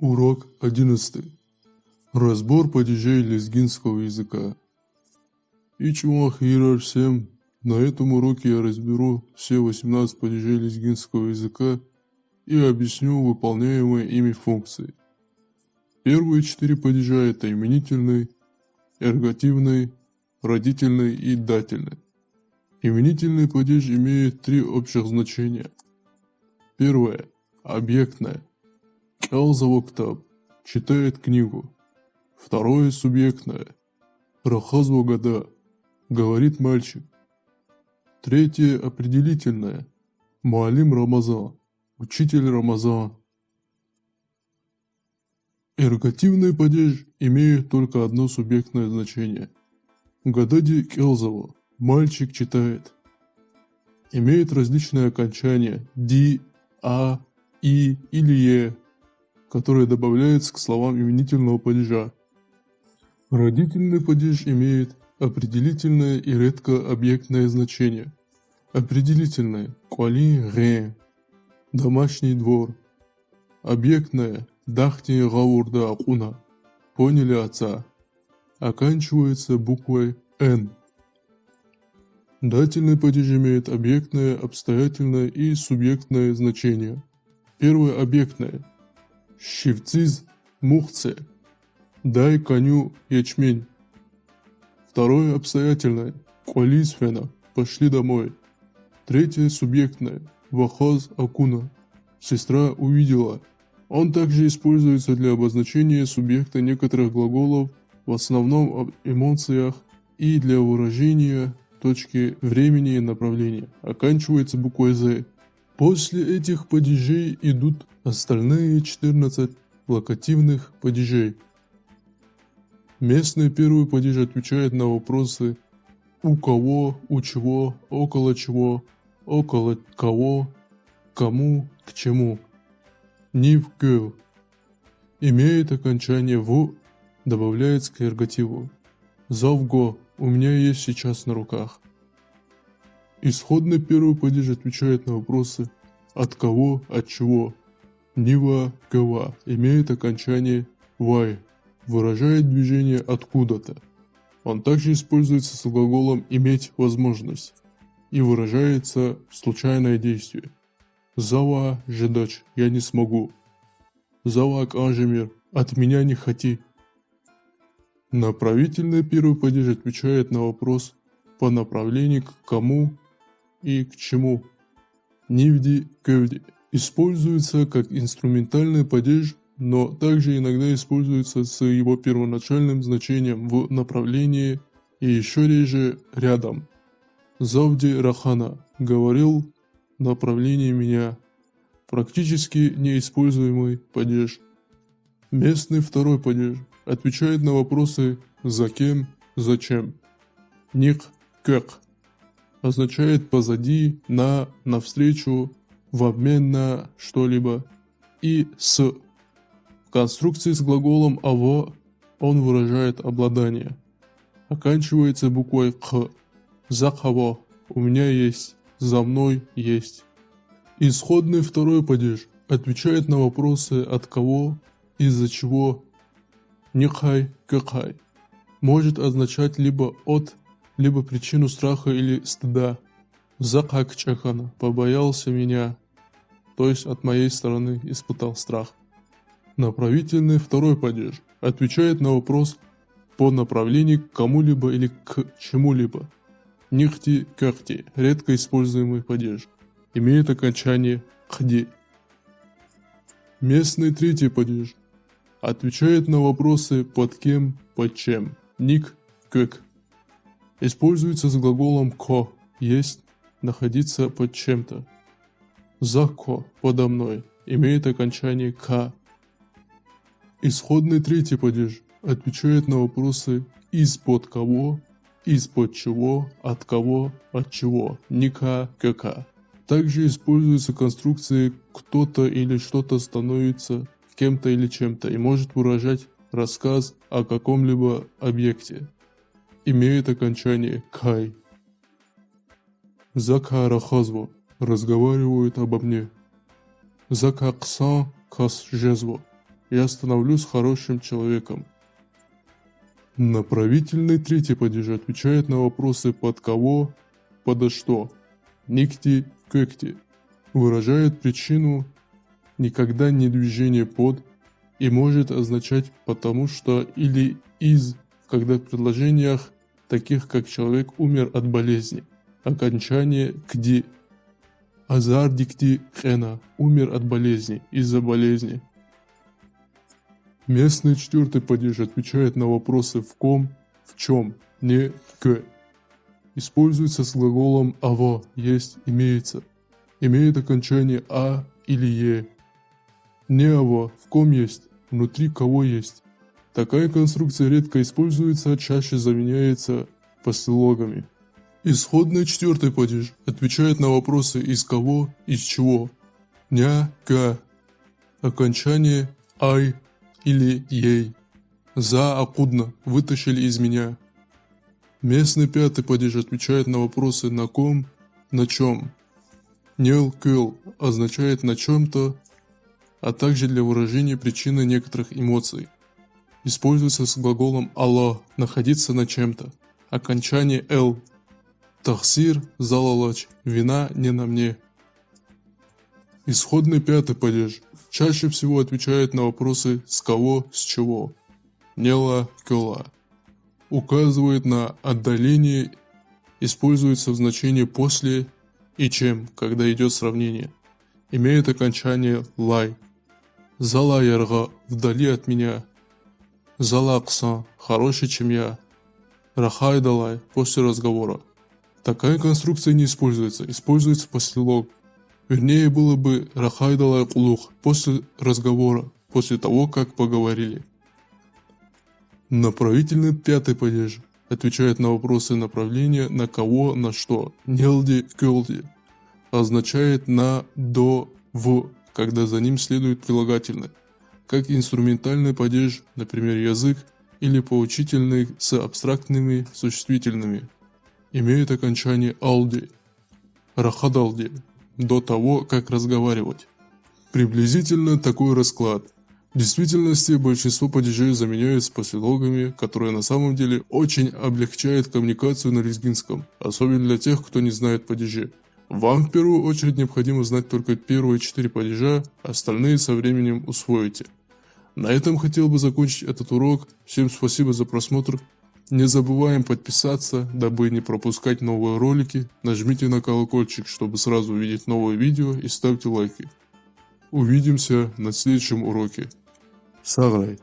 Урок 11. Разбор падежей лезгинского языка. Ичмахира всем. На этом уроке я разберу все 18 падежей лезгинского языка и объясню выполняемые ими функции. Первые 4 падежа — это именительный, эргативный, родительный и дательный. Именительный падеж имеет 3 общих значения. Первое – объектное. Калзавоктаб – читает книгу. Второе – субъектное. Рахазвогада – говорит мальчик. Третье – определительное. Муалим Рамазан – учитель Рамазан. Эргативный падеж имеет только одно субъектное значение. Гадади Келзаво – мальчик читает. Имеет различные окончания ди, а, и или е, которые добавляются к словам именительного падежа. Родительный падеж имеет определительное и редко объектное значение. Определительное – куали ре, домашний двор. Объектное – дахти гаурда акуна, поняли отца. Оканчивается буквой «н». Дательный падеж имеет объектное, обстоятельное и субъектное значение. Первое объектное. Щивциз мухце. Дай коню ячмень. Второе обстоятельное. Куалисфена. Пошли домой. Третье субъектное. Вахаз акуна. Сестра увидела. Он также используется для обозначения субъекта некоторых глаголов, в основном об эмоциях, и для выражения точки времени и направления. Оканчивается буквой «з». После этих падежей идут остальные 14 локативных падежей. Местный первый падеж отвечает на вопросы «у кого», «у чего», «около чего», «около кого», «кому», «к чему». Нив гö. Имеет окончание «в», добавляется к эргативу. Завго. У меня есть сейчас на руках. Исходный первый падеж отвечает на вопросы от кого, от чего. Нива, гава имеет окончание вай, выражает движение откуда-то. Он также используется с глаголом иметь возможность и выражается случайное действие. Зава, ждать, я не смогу. Зава, кажемир, от меня не хоти. Направительный первый падеж отвечает на вопрос по направлению к кому и к чему. Нивди, кевди используется как инструментальный падеж, но также иногда используется с его первоначальным значением в направлении и еще реже рядом. Завди рахана говорил направление меня. Практически неиспользуемый падеж. Местный второй падеж отвечает на вопросы «за кем», «зачем». Ник, как означает позади, на, навстречу, в обмен на что-либо. И с. В конструкции с глаголом «аво» он выражает обладание. Оканчивается буквой «х». За кого у меня есть, за мной есть. Исходный второй падеж отвечает на вопросы от кого, из-за чего. Нихай, какай может означать либо от, либо причину страха или стыда. Закак чахана побоялся меня, то есть от моей стороны испытал страх. Направительный второй падеж отвечает на вопрос по направлению к кому-либо или к чему-либо. Нихти, кахти редко используемый падеж, имеет окончание хди. Местный третий падеж отвечает на вопросы под кем, под чем. Ник, как. Используется с глаголом ко, есть, находиться под чем-то. За ко, подо мной, имеет окончание ка. Исходный третий падеж отвечает на вопросы из-под кого, из-под чего, от кого, от чего. Ника, кака. Также используются конструкции кто-то или что-то становится кем-то или чем-то и может выражать рассказ о каком-либо объекте. Имеет окончание кай. Зака рахазво разговаривают обо мне. Зака ксан кас жезво я становлюсь хорошим человеком. Направительный третий падеж отвечает на вопросы под кого, подо что. Никти, көкти. Выражает причину никогда не движение под и может означать потому что или из, когда в предложениях таких как человек умер от болезни. Окончание кди. Азар дикти хена. Умер от болезни, из-за болезни. Местный четвертый падеж отвечает на вопросы в ком, в чем, не к. Используется с глаголом аво, есть, имеется. Имеет окончание а или е. Не аво, в ком есть, внутри кого есть. Такая конструкция редко используется, чаще заменяется послелогами. Исходный четвертый падеж отвечает на вопросы из кого, из чего. Ня, ка. Окончание ай или ей. За акудно, вытащили из меня. Местный пятый падеж отвечает на вопросы на ком, на чем. Нел кел означает на чем-то, а также для выражения причины некоторых эмоций. Используется с глаголом алло, находиться на чем-то. Окончание эл. Тахсир, залалач, вина не на мне. Исходный пятый падеж чаще всего отвечает на вопросы с кого, с чего. Нела, кела. Указывает на отдаление, используется в значении после и чем, когда идет сравнение. Имеет окончание лай. Зала ярга, вдали от меня. Зала аксан, хороший, чем я. Рахай далай, после разговора. Такая конструкция не используется, используется послелог. Вернее было бы рахай далай кулух, после разговора, после того, как поговорили. Направительный пятый падеж отвечает на вопросы направления на кого, на что. Нелди, кёлди. Означает на, до, в, когда за ним следует прилагательное. Как инструментальный падеж, например, язык, или поучительный с абстрактными существительными. Имеет окончание алди. Рахадалди. До того, как разговаривать. Приблизительно такой расклад. В действительности большинство падежей заменяются послелогами, которые на самом деле очень облегчают коммуникацию на лезгинском, особенно для тех, кто не знает падежи. Вам в первую очередь необходимо знать только первые 4 падежа, остальные со временем усвоите. На этом хотел бы закончить этот урок. Всем спасибо за просмотр. Не забываем подписаться, дабы не пропускать новые ролики. Нажмите на колокольчик, чтобы сразу увидеть новые видео, и ставьте лайки. Увидимся на следующем уроке. Саграй.